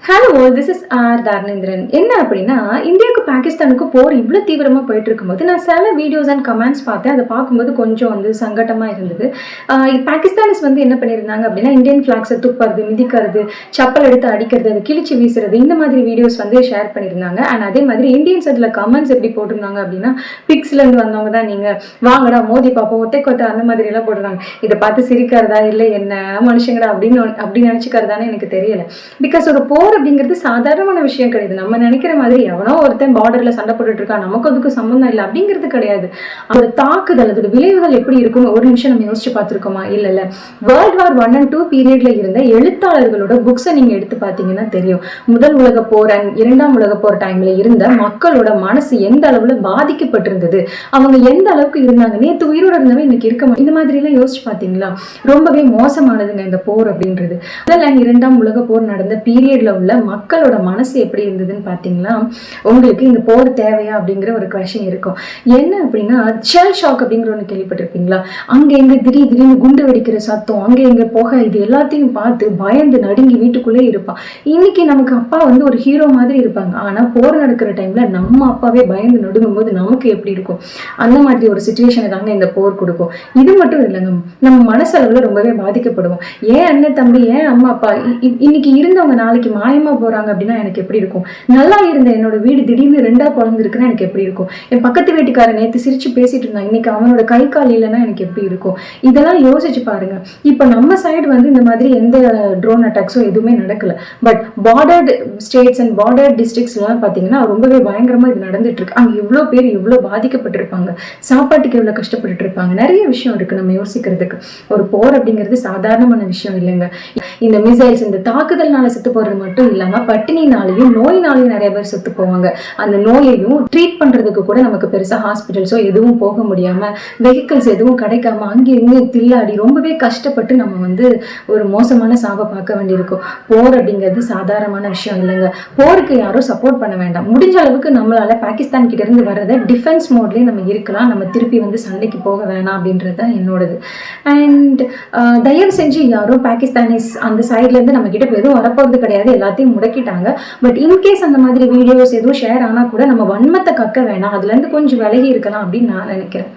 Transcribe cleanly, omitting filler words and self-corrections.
Hello, this is R Dharnendran. என்ன அப்படின்னா, இந்தியாவுக்கு பாகிஸ்தானுக்கு போர் இவ்வளோ தீவிரமாக போயிட்டு இருக்கும்போது நான் சில வீடியோஸ் அண்ட் கமெண்ட்ஸ் பார்த்தேன். அதை பார்க்கும்போது கொஞ்சம் சங்கட்டமாக இருந்தது. பாகிஸ்தானிஸ் என்ன பண்ணியிருந்தாங்க அப்படின்னா, இந்தியன் ஃபிளாக்ஸை துப்புறது, மிதிக்கிறது, சப்பல் எடுத்து அடிக்கிறது, அதை கிழிச்சு வீசுறது, இந்த மாதிரி வீடியோஸ் ஷேர் பண்ணியிருந்தாங்க. அண்ட் அதே மாதிரி இந்தியன்ஸ் அதில் கமெண்ட்ஸ் எப்படி போட்டிருந்தாங்க அப்படின்னா, பிக்ஸ்லேருந்து வந்தவங்க தான் நீங்கள், வாங்கடா மோதி பார்ப்போம், ஒத்தை கொத்தை, அந்த மாதிரி எல்லாம் போடுறாங்க. இதை பார்த்து சிரிக்கிறதா இல்லை என்ன மனுஷங்கடா அப்படி நினச்சிக்கிறதானே எனக்கு தெரியல. பிகாஸ் ஒரு போர் அப்படிங்கிறது சாதாரணமான விஷயம் கிடையாது. நம்ம நினைக்கிற மாதிரி எவனோ ஒருத்தன் பார்டர்ல சண்டை போட்டுட்டு இருக்கா, நமக்கு அதுக்கு சம்பந்தம் இல்லை அப்படிங்கிறது கிடையாது. அதோட தாக்குதல், அதோட விளைவுகள் எப்படி இருக்கும் ஒரு நிமிஷம் நம்ம யோசிச்சு பார்த்துருக்கோமா? இல்ல. வேர்ல்ட் வார் 1 and 2 பீரியட்ல இருந்த எழுத்தாளர்களோட புக்ஸை நீங்க எடுத்து பார்த்தீங்கன்னா தெரியும். முதல் உலக போர் அண்ட் 2ஆம் உலக போர் டைம்ல இருந்த மக்களோட மனசு எந்த அளவுல பாதிக்கப்பட்டிருந்தது, அவங்க எந்த அளவுக்கு இருந்தாங்க, நேற்று உயிரோட இருந்தவங்க இன்னைக்கு இருக்க இந்த மாதிரி எல்லாம் யோசிச்சு பார்த்தீங்களா? ரொம்பவே மோசமானதுங்க இந்த போர் அப்படின்றது. முதல் அண்ட் 2ஆம் உலக போர் நடந்த பீரியட்ல உள்ள மக்களோட மனசு எப்படி இருந்ததுன்னு பாத்தீங்கன்னா, உங்களுக்கு இந்த போர் தேவையா அப்படிங்கிற ஒரு கொஸ்டின் இருக்கும். என்ன அப்படின்னா, ஷெல் ஷாக் அப்படிங்கிற ஒன்று கேள்விப்பட்டிருப்பீங்களா? அங்க எங்க திடீர்னு குண்டு வெடிக்கிற சத்தம், அங்க எங்க புகை, இது எல்லாத்தையும் பார்த்து பயந்து நடுங்கி வீட்டுக்குள்ளே இருப்பான். இன்னைக்கு நமக்கு அப்பா ஒரு ஹீரோ மாதிரி இருப்பாங்க. ஆனா போர் நடக்கிற டைம்ல நம்ம அப்பாவே பயந்து நடுங்கும் போது நமக்கு எப்படி இருக்கும்? அந்த மாதிரி ஒரு சிச்சுவேஷனை தாங்க இந்த போர் கொடுக்கும். இது மட்டும் இல்லைங்க, நம்ம மனசளவுல ரொம்பவே பாதிக்கப்படுவோம். ஏன் அண்ணன் தம்பி, ஏன் அம்மா அப்பா இன்னைக்கு இருந்தவங்க நாளைக்கு மாயமா போறாங்க அப்படின்னா எனக்கு எப்படி இருக்கும்? நல்லா இருந்த என்னோட வீடு திடீர்னு 2ஆ பிறந்திருக்குன்னா எனக்கு எப்படி இருக்கும்? என் பக்கத்து வீட்டுக்காரன் நேற்று சிரிச்சு பேசிட்டு இருந்தான், இன்னைக்கு அவனோட கை கால் இல்லைன்னா எனக்கு எப்படி இருக்கும்? இதெல்லாம் யோசிச்சு பாருங்க. இப்ப நம்ம சைடு இந்த மாதிரி எந்த ட்ரோன் அட்டாக்ஸோ எதுவுமே நடக்கல. But border states and border districts எல்லாம் பாத்தீங்கன்னா ரொம்பவே பயங்கரமா இது நடந்துட்டு இருக்கு. அங்க எவ்வளவு பேர் எவ்வளவு பாதிக்கப்பட்டிருப்பாங்க, சாப்பாட்டுக்கு எவ்வளவு கஷ்டப்பட்டு இருப்பாங்க. நிறைய விஷயம் இருக்கு நம்ம யோசிக்கிறதுக்கு. ஒரு போர் அப்படிங்கிறது சாதாரணமான விஷயம் இல்லைங்க. இந்த மிசைல்ஸ், இந்த தாக்குதல்னால செத்து போறது மட்டும் இல்லாம பட்டினினாலையும் நோயினாலையும் நிறைய பேர் செத்து போவாங்க. அந்த நோயையும் ட்ரீட் பண்றதுக்கு கூட நமக்கு பெருசா ஹாஸ்பிட்டல்ஸோ எதுவும் போக முடியாம, வெஹிக்கிள்ஸ் எதுவும் கிடைக்காம அங்கேயும் தில்லாடி ரொம்பவே கஷ்டப்பட்டு நம்ம ஒரு மோசமான சாவை பார்க்க வேண்டியிருக்கும். போர் அப்படிங்கிறது சாதாரணமான விஷயம் இல்லைங்க. போருக்கு யாரும் சப்போர்ட் பண்ண வேண்டாம். முடிஞ்ச அளவுக்கு நம்மளால பாகிஸ்தான் கிட்ட இருந்து வர்றதை டிஃபென்ஸ் மோட்லயே நம்ம இருக்கலாம். நம்ம திருப்பி சண்டைக்கு போக வேணாம் அப்படின்றது தான் என்னோடது. அண்ட் தயவு செஞ்சு யாரும் பாகிஸ்தானிஸ் அந்த சைட்ல இருந்து நம்ம கிட்ட எதுவும் வரப்போறது கிடையாது, எல்லாத்தையும் முடக்கிட்டாங்க. பட் இன்கேஸ் அந்த மாதிரி வீடியோஸ் எதுவும் ஷேர் ஆனா கூட நம்ம வன்மத்தை கக்க வேணாம், அதுல இருந்து கொஞ்சம் விலகி இருக்கலாம் அப்படின்னு நான் நினைக்கிறேன்.